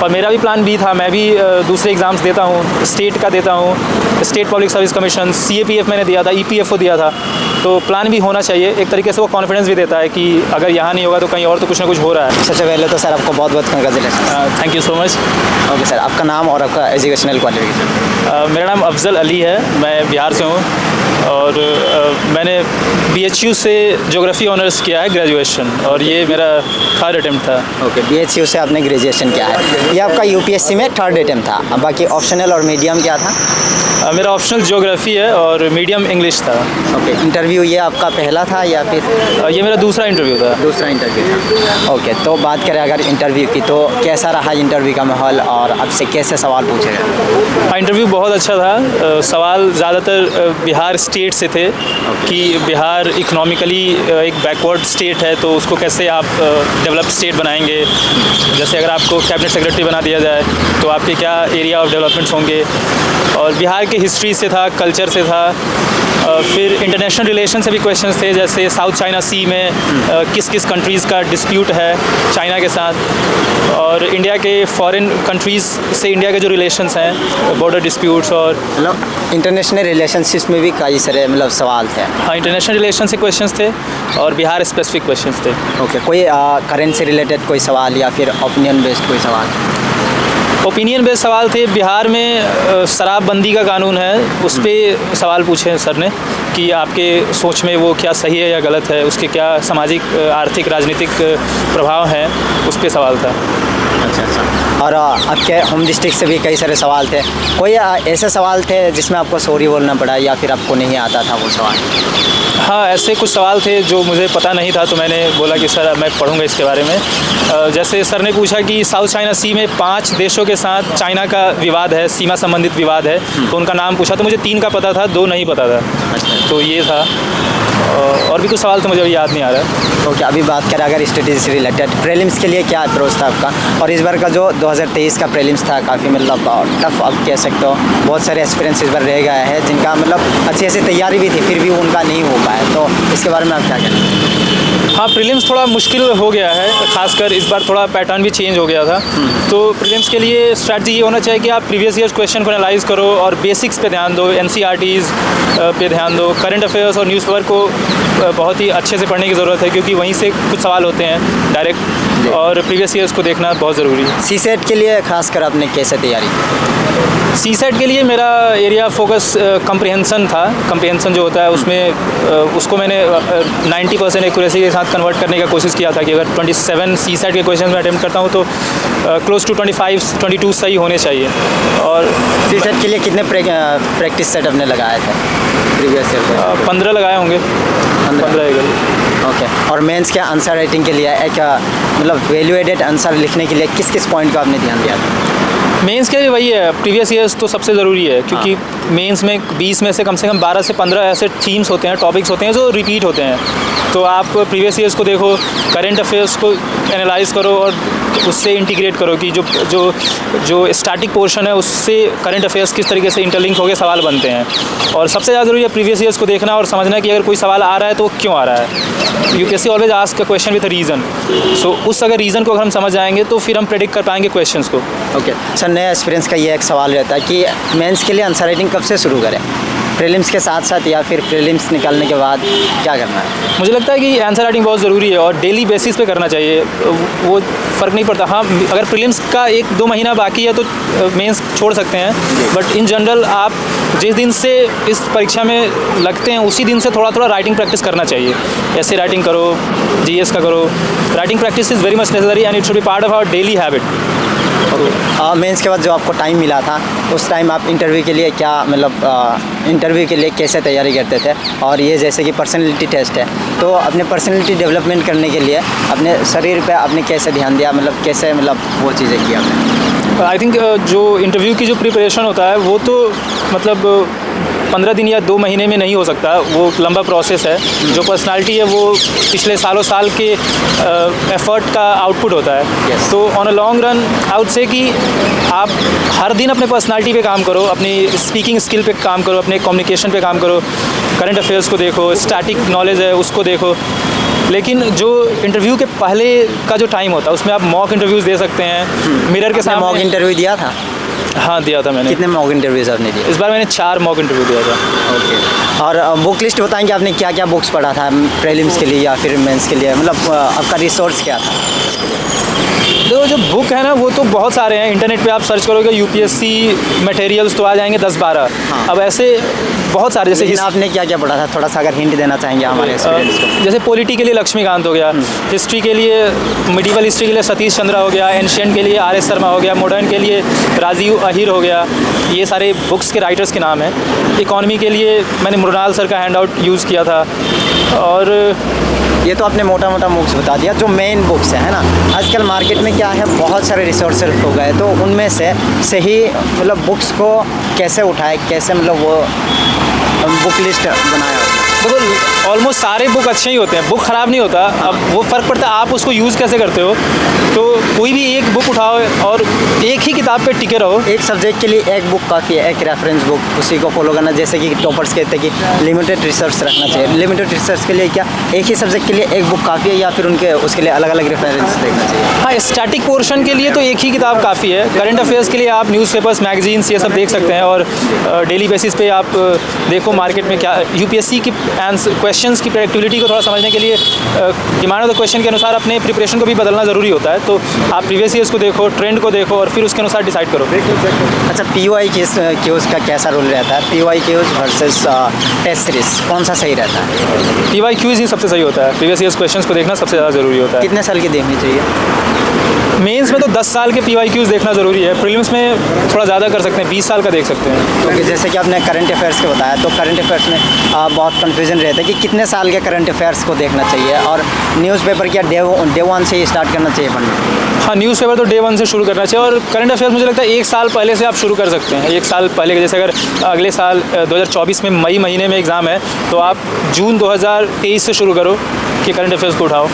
और मेरा भी प्लान बी था, मैं भी दूसरे एग्ज़ाम्स देता हूँ, स्टेट का देता हूँ, state public service commission, CAPF मैंने दिया था, EPFO दिया था। तो प्लान भी होना चाहिए, एक तरीके से वो कॉन्फिडेंस भी देता है कि अगर यहाँ नहीं होगा तो कहीं और तो कुछ ना कुछ हो रहा है। सबसे पहले तो सर आपको बहुत बहुत congratulation. Thank you so much. Okay sir, आपका नाम और आपका एजुकेशनल क्वालिफिकेशन? मेरा नाम अफजल अली है, मैं बिहार से हूँ और मैंने BHU से ज्योग्राफी ऑनर्स किया है ग्रेजुएशन, और ये मेरा 3rd अटेम्प्ट था। ओके, BHU से आपने ग्रेजुएशन किया है, ये आपका UPSC में 3rd अटेम्प्ट था। अब बाकी ऑप्शनल और मीडियम क्या था? मेरा ऑप्शनल ज्योग्राफी है और मीडियम इंग्लिश था। ओके, इंटरव्यू ये आपका पहला था या फिर? ये मेरा दूसरा इंटरव्यू था। दूसरा इंटरव्यू था। ओके, तो बात करें अगर इंटरव्यू की, तो कैसा रहा इंटरव्यू का माहौल और आपसे कैसे सवाल पूछे गए? इंटरव्यू बहुत अच्छा था। सवाल ज़्यादातर बिहार स्टेट से थे कि बिहार इकोनॉमिकली एक बैकवर्ड स्टेट है, तो उसको कैसे आप डेवलप स्टेट बनाएंगे। जैसे अगर आपको कैबिनेट सेक्रेटरी बना दिया जाए तो आपके क्या एरिया ऑफ डेवलपमेंट्स होंगे, और बिहार के हिस्ट्री से था, कल्चर से था। फिर इंटरनेशनल रिलेशन से भी क्वेश्चंस थे, जैसे साउथ चाइना सी में किस किस कंट्रीज़ का डिस्प्यूट है चाइना के साथ, और इंडिया के फॉरेन कंट्रीज़ से इंडिया के जो रिलेशंस हैं, बॉर्डर डिस्प्यूट्स, और मतलब इंटरनेशनल रिलेशनशिप्स में भी कई सारे मतलब सवाल थे। हाँ, इंटरनेशनल रिलेशन से क्वेश्चंस थे और बिहार स्पेसिफिक क्वेश्चंस थे। ओके, कोई करेंट से रिलेटेड कोई सवाल या फिर ओपिनियन बेस्ड कोई सवाल? ओपिनियन बेस्ड सवाल थे। बिहार में शराबबंदी का कानून है, उस पर सवाल पूछे सर ने कि आपके सोच में वो क्या सही है या गलत है, उसके क्या सामाजिक, आर्थिक, राजनीतिक प्रभाव हैं, उस पर सवाल था। अच्छा। और आपके होम डिस्ट्रिक्ट से भी कई सारे सवाल थे, कोई ऐसे सवाल थे जिसमें आपको सॉरी बोलना पड़ा या फिर आपको नहीं आता था वो सवाल? हाँ, ऐसे कुछ सवाल थे जो मुझे पता नहीं था, तो मैंने बोला कि सर मैं पढ़ूंगा इसके बारे में। जैसे सर ने पूछा कि साउथ चाइना सी में 5 देशों के साथ चाइना का विवाद है, सीमा संबंधित विवाद है, तो उनका नाम पूछा, तो मुझे 3 का पता था, 2 नहीं पता था। तो ये था, और भी कुछ सवाल तो मुझे अभी याद नहीं आ रहा। ओके, अभी बात करें अगर स्टडीज से रिलेटेड, प्रीलिम्स के लिए क्या अप्रोच था आपका? और इस बार का जो 2023 का प्रीलिम्स था काफ़ी मतलब टफ आप कह सकते हो, बहुत सारे एक्सपीरियंस इस बार रह गया है जिनका मतलब अच्छी ऐसी तैयारी भी थी फिर भी उनका नहीं हो पाया, तो इसके बारे में आप क्या कहेंगे? हाँ, प्रीलिम्स थोड़ा मुश्किल हो गया है, खासकर इस बार थोड़ा पैटर्न भी चेंज हो गया था। तो प्रीलिम्स के लिए स्ट्रैटेजी ये होना चाहिए कि आप प्रीवियस ईयर्स क्वेश्चन को एनालाइज करो और बेसिक्स पे ध्यान दो, NCERTs पे ध्यान दो। करंट अफेयर्स और न्यूज़पेपर को बहुत ही अच्छे से पढ़ने की ज़रूरत है, क्योंकि वहीं से कुछ सवाल होते हैं डायरेक्ट, और प्रीवियस ईयर्स को देखना बहुत ज़रूरी है। CSET के लिए खासकर आपने कैसे तैयारी की? CSET के लिए मेरा एरिया फोकस कंप्रिहेंशन था। कंप्रिहेंशन जो होता है उसमें उसको मैंने 90% एक्यूरेसी के साथ कन्वर्ट करने का कोशिश किया था कि अगर 27 CSET के क्वेश्चन में अटेम्प्ट करता हूँ तो क्लोज टू 25-22 सही होने चाहिए। और CSET के लिए कितने प्रैक्टिस सेट आपने लगाए थे प्रीवियस ईयर? 15 लगाए होंगे, 15। ओके, और मेंस के आंसर राइटिंग के लिए एक मतलब वैल्यू एडेड आंसर लिखने के लिए किस किस पॉइंट का आपने ध्यान दिया था? मेंस के लिए वही है, प्रीवियस ईयर्स तो सबसे ज़रूरी है, क्योंकि मेंस में 20 में से कम 12 से 15 ऐसे थीम्स होते हैं, टॉपिक्स होते हैं जो रिपीट होते हैं। तो आप प्रीवियस ईयर्स को देखो, करंट अफेयर्स को एनालाइज करो और उससे इंटीग्रेट करो कि जो स्टैटिक पोर्शन है उससे करंट अफेयर्स किस तरीके से इंटरलिंक होकर सवाल बनते हैं। और सबसे ज़्यादा ज़रूरी है प्रीवियस ईयर्स को देखना और समझना कि अगर कोई सवाल आ रहा है तो वो क्यों आ रहा है। UPSC always ask a question with a reason, so उस अगर रीज़न को अगर हम समझ जाएंगे तो फिर हम प्रेडिक्ट कर पाएंगे क्वेश्चंस को। ओके सर, नया एक्सपीरियंस का ये एक सवाल रहता है कि मेंस के लिए आंसर राइटिंग कब से शुरू करें, प्रीलिम्स के साथ साथ या फिर प्रीलिम्स निकालने के बाद क्या करना है? मुझे लगता है कि आंसर राइटिंग बहुत ज़रूरी है और डेली बेसिस पे करना चाहिए, वो फ़र्क नहीं पड़ता। हाँ, अगर प्रीलिम्स का 1-2 महीना बाकी है तो मेंस छोड़ सकते हैं, बट इन जनरल आप जिस दिन से इस परीक्षा में लगते हैं उसी दिन से थोड़ा थोड़ा राइटिंग प्रैक्टिस करना चाहिए। ऐसे राइटिंग करो, GS का करो, writing practice is very much necessary and it should be part of our daily habit. Mains के बाद जो आपको टाइम मिला था उस टाइम आप इंटरव्यू के लिए क्या मतलब इंटरव्यू के लिए कैसे तैयारी करते थे? और ये जैसे कि पर्सनैलिटी टेस्ट है, तो अपने पर्सनैलिटी डेवलपमेंट करने के लिए अपने शरीर पे आपने कैसे ध्यान दिया, मतलब कैसे मतलब वो चीज़ें की आपने? आई थिंक जो इंटरव्यू की जो प्रिपरेशन होता है वो तो मतलब 15 दिन या 2 महीने में नहीं हो सकता, वो लंबा प्रोसेस है। जो पर्सनालिटी है वो पिछले सालों साल के एफर्ट का आउटपुट होता है। तो on a long run I would say कि आप हर दिन अपने पर्सनालिटी पे काम करो, अपनी स्पीकिंग स्किल पे काम करो, अपने कम्युनिकेशन पे काम करो, करंट अफेयर्स को देखो, स्टैटिक नॉलेज है उसको देखो, लेकिन जो इंटरव्यू के पहले का जो टाइम होता है उसमें आप मॉक इंटरव्यूज़ दे सकते हैं मिरर के सामने। मॉक इंटरव्यू दिया था? हाँ दिया था मैंने। कितने मॉक इंटरव्यूज़ आपने दिए? इस बार मैंने 4 मॉक इंटरव्यू दिया था। ओके। और बुक लिस्ट बताएंगे आपने क्या क्या बुक्स पढ़ा था प्रीलिम्स के लिए या फिर मेंस के लिए, मतलब आपका रिसोर्स क्या था? तो जो बुक है ना वो तो बहुत सारे हैं, इंटरनेट पे आप सर्च करोगे यूपीएससी मटेरियल्स तो आ जाएंगे 10-12। हाँ। अब ऐसे बहुत सारे, जैसे लेकिन आपने क्या क्या पढ़ा था, थोड़ा सा अगर हिंट देना चाहेंगे हमारे एक्सपीरियंस को। जैसे पॉलिटी के लिए लक्ष्मीकांत हो गया, हिस्ट्री के लिए मिडिवल हिस्ट्री के लिए सतीश चंद्रा हो गया, एंशियंट के लिए आर.एस. शर्मा हो गया, मॉडर्न के लिए राजीव अहिर हो गया, ये सारे बुक्स के राइटर्स के नाम हैं। इकॉनमी के लिए मैंने मृणाल सर का हैंड आउट यूज़ किया था। और ये तो आपने मोटा मोटा बुक्स बता दिया, जो मेन बुक्स है ना। आजकल मार्केट में क्या है, बहुत सारे रिसोर्सेज हो गए, तो उनमें से सही मतलब बुक्स को कैसे उठाए, कैसे मतलब वो बुक लिस्ट बनाया? देखो ऑलमोस्ट सारे बुक अच्छे ही होते हैं, बुक ख़राब नहीं होता। अब वो फ़र्क पड़ता है आप उसको यूज़ कैसे करते हो। तो कोई भी एक बुक उठाओ और एक ही किताब पे टिके रहो। एक सब्जेक्ट के लिए एक बुक काफ़ी है, एक रेफरेंस बुक, उसी को फॉलो करना। जैसे कि टॉपर्स कहते हैं कि लिमिटेड रिसर्च रखना चाहिए। लिमिटेड रिसर्च के लिए क्या एक ही सब्जेक्ट के लिए एक बुक काफ़ी है या फिर उनके उसके लिए अलग अलग रेफरेंस देखना चाहिए? हाँ, स्टैटिक पोर्शन के लिए तो एक ही किताब काफ़ी है। करंट अफेयर्स के लिए आप न्यूज़पेपर्स, मैगजीन्स ये सब देख सकते हैं। और डेली बेसिस पे आप देखो मार्केट में क्या यूपीएससी की क्वेश्चंस की प्रेडिक्टिबिलिटी को थोड़ा समझने के लिए डिमांड ऑफ द क्वेश्चन के अनुसार अपने प्रिपरेशन को भी बदलना ज़रूरी होता है। तो आप प्रीवियस ईयर्स को देखो, ट्रेंड को देखो और फिर उसके अनुसार डिसाइड करो। अच्छा, PYQs का कैसा रोल रहता है? PYQs वर्सेस टेस्ट सीरीज कौन सा सही रहता है? PYQs ही सबसे सही होता है। प्रीवियस ईयर्स क्वेश्चंस को देखना सबसे ज़्यादा ज़रूरी होता है। कितने साल की देखनी चाहिए? मेंस में तो 10 साल के PYQs देखना ज़रूरी है। प्रीलिम्स में थोड़ा ज़्यादा कर सकते हैं, 20 साल का देख सकते हैं। क्योंकि जैसे कि आपने करंट अफेयर्स के बताया, तो करंट अफेयर्स में बहुत कन्फ्यूजन रहता है कि कितने साल के करंट अफेयर्स को देखना चाहिए, और न्यूज़पेपर क्या डे 1 से ही स्टार्ट करना चाहिए पढ़ना? हाँ, न्यूज़पेपर तो डे 1 से शुरू करना चाहिए। और करंट अफेयर्स मुझे लगता है 1 साल पहले से आप शुरू कर सकते हैं। 1 साल पहले के, जैसे अगर अगले साल 2024 में मई महीने में एग्ज़ाम है तो आप जून 2023 से शुरू करो कि करंट अफेयर्स को उठाओ।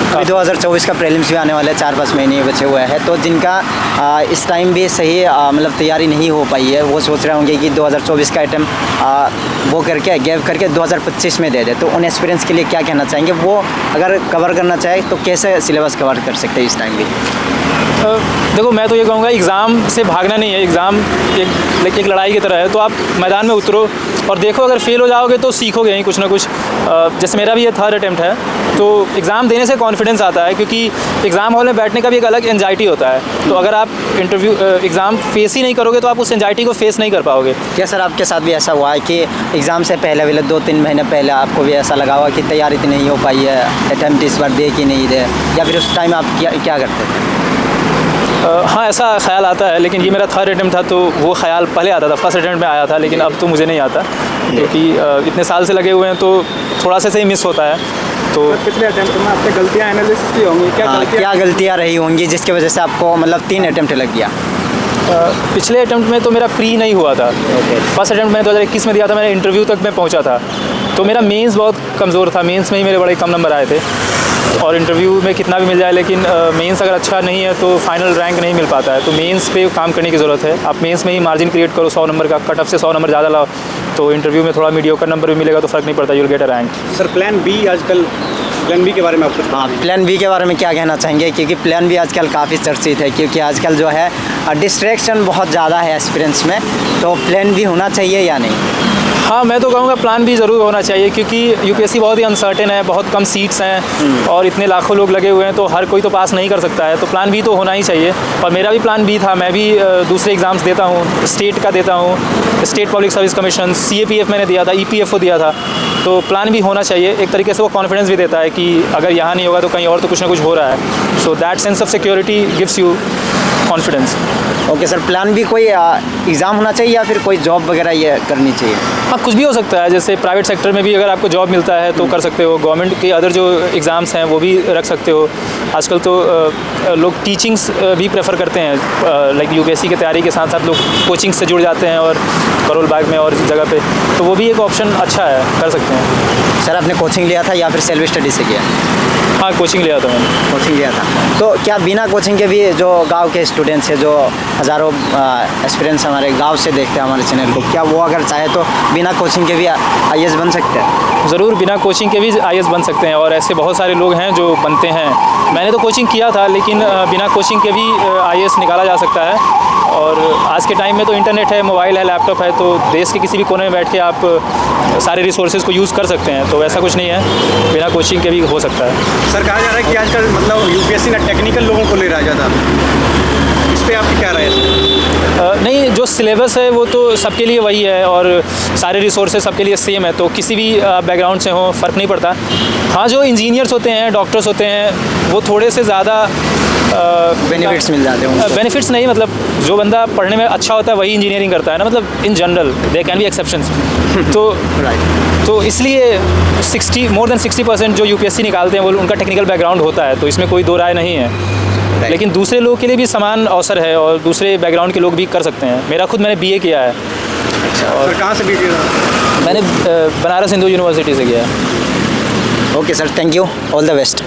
अभी 2024 का प्रीलिम्स भी आने वाला है, 4-5 महीने बचे हुए हैं। तो जिनका इस टाइम भी सही मतलब तैयारी नहीं हो पाई है, वो सोच रहे होंगे कि 2024 का आइटम वो करके गैप करके 2025 में दे दे, तो उन एक्सपीरियंस के लिए क्या कहना चाहेंगे? वो अगर कवर करना चाहे तो कैसे सिलेबस कवर कर सकते हैं इस टाइम भी? देखो मैं तो ये कहूँगा, एग्ज़ाम से भागना नहीं है। एग्ज़ाम एक लड़ाई की तरह है। तो आप मैदान में उतरो और देखो, अगर फेल हो जाओगे तो सीखोगे ही कुछ ना कुछ। जैसे मेरा भी ये 3rd अटैम्प्ट है, तो एग्ज़ाम देने से कॉन्फिडेंस आता है, क्योंकि एग्ज़ाम हॉल में बैठने का भी एक अलग एंजाइटी होता है। तो अगर आप एग्ज़ाम फेस ही नहीं करोगे तो आप उस एंजाइटी को फेस नहीं कर पाओगे। क्या सर आपके साथ भी ऐसा हुआ है कि एग्ज़ाम से पहले 2-3 महीने पहले आपको भी ऐसा लगा हुआ कि तैयारी इतनी नहीं हो पाई है, अटैम्प्ट इस बार दे कि नहीं दे, या फिर उस टाइम आप क्या करते थे? हाँ, ऐसा ख्याल आता है, लेकिन ये मेरा 3rd अटैम्प्ट था तो वो ख्याल पहले आता था। फर्स्ट अटैम्प्ट में आया था, लेकिन अब तो मुझे नहीं आता, क्योंकि इतने साल से लगे हुए हैं तो थोड़ा सा ही मिस होता है। तो पिछले अटैम्प्ट में आपने गलतियाँ एनालिसिस की होंगी, क्या गलतियाँ रही होंगी जिसकी वजह से आपको मतलब 3 अटैम्प्ट लग गया? पिछले अटैम्प्ट में तो मेरा प्री नहीं हुआ था। फर्स्ट अटैम्प्ट में 2021 में दिया था, मैंने इंटरव्यू तक मैं पहुंचा था। तो मेरा मेंस बहुत कमज़ोर था, मेंस में ही मेरे बड़े कम नंबर आए थे। और इंटरव्यू में कितना भी मिल जाए, लेकिन मेंस अगर अच्छा नहीं है तो फाइनल रैंक नहीं मिल पाता है। तो मेंस पे काम करने की ज़रूरत है। आप मेंस में ही मार्जिन क्रिएट करो 100 नंबर का, कट ऑफ से 100 नंबर ज़्यादा लाओ, तो इंटरव्यू में थोड़ा मीडियोकर नंबर भी मिलेगा तो फ़र्क नहीं पड़ता, you will get a rank. Sir plan B, आजकल प्लान बी के बारे में आप कुछ? हाँ, प्लान बी के बारे में क्या कहना चाहेंगे? क्योंकि प्लान बी आजकल काफ़ी चर्चित है, क्योंकि आजकल जो है डिस्ट्रैक्शन बहुत ज़्यादा है एक्सपीरियंस में। तो प्लान बी होना चाहिए या नहीं? हाँ, मैं तो कहूँगा प्लान बी ज़रूर होना चाहिए, क्योंकि यूपीएससी बहुत ही अनसर्टेन है, बहुत कम सीट्स हैं और इतने लाखों लोग लगे हुए हैं, तो हर कोई तो पास नहीं कर सकता है। तो प्लान बी तो होना ही चाहिए। और मेरा भी प्लान बी था, मैं भी दूसरे एग्ज़ाम्स देता हूँ, स्टेट का देता हूँ, state public service commission, CAPF मैंने दिया था, EPFO दिया था। तो प्लान बी होना चाहिए। एक तरीके से वो कॉन्फिडेंस भी देता है कि अगर यहाँ नहीं होगा तो कहीं और तो कुछ ना कुछ हो रहा है। So that sense of security gives you confidence. Okay sir, plan B कोई एग्ज़ाम होना चाहिए या फिर कोई जॉब वगैरह ये करनी चाहिए? हाँ, कुछ भी हो सकता है। जैसे प्राइवेट सेक्टर में भी अगर आपको जॉब मिलता है तो कर सकते हो। गवर्नमेंट के अदर जो एग्ज़ाम्स हैं वो भी रख सकते हो। आजकल तो लोग टीचिंग्स भी प्रेफर करते हैं, लाइक यूपीएससी की तैयारी के साथ साथ लोग कोचिंग से जुड़ जाते हैं, और करोल बाग में और जगह पे, तो वो भी एक ऑप्शन अच्छा है, कर सकते हैं। सर आपने कोचिंग लिया था या फिर सेल्फ स्टडी से किया? हाँ, कोचिंग लिया था मैंने। कोचिंग लिया था। तो क्या बिना कोचिंग के भी जो गांव के स्टूडेंट्स है जो हज़ारों एस्पिरेंट्स हमारे गांव से देखते हैं हमारे चैनल को, क्या वो अगर चाहे तो बिना कोचिंग के भी आईएएस बन सकते हैं? ज़रूर बिना कोचिंग के भी आईएएस बन सकते हैं और ऐसे बहुत सारे लोग हैं जो बनते हैं। मैंने तो कोचिंग किया था, लेकिन बिना कोचिंग के भी आईएएस निकाला जा सकता है। और आज के टाइम में तो इंटरनेट है, मोबाइल है, लैपटॉप है, तो देश के किसी भी कोने में बैठ के आप सारे रिसोर्सेज को यूज़ कर सकते हैं। तो ऐसा कुछ नहीं है, बिना कोचिंग के भी हो सकता है। सर कहा जा रहा है कि आजकल मतलब यूपीएससी ना टेक्निकल लोगों को ले रहा ज़्यादा, इस पर आपकी क्या राय है? नहीं, जो सिलेबस है वो तो सबके लिए वही है और सारे रिसोर्सेज सबके लिए सेम है, तो किसी भी बैकग्राउंड से हो फ़र्क नहीं पड़ता। हाँ, जो इंजीनियर्स होते हैं, डॉक्टर्स होते हैं, वो थोड़े से ज़्यादा बेनिफिट्स मिल जाते हैं। बेनिफिट्स नहीं, मतलब जो बंदा पढ़ने में अच्छा होता है वही इंजीनियरिंग करता है ना, मतलब in general there can be exceptions. तो राइट। तो इसलिए मोर देन 60% जो यूपीएससी निकालते हैं वो उनका टेक्निकल बैकग्राउंड होता है, तो इसमें कोई दो राय नहीं है। लेकिन दूसरे लोगों के लिए भी समान अवसर है और दूसरे बैकग्राउंड के लोग भी कर सकते हैं। मैंने बीए किया है। और कहाँ से बीए किया? मैंने बनारस हिंदू यूनिवर्सिटी से किया है। Okay sir, thank you, all the best.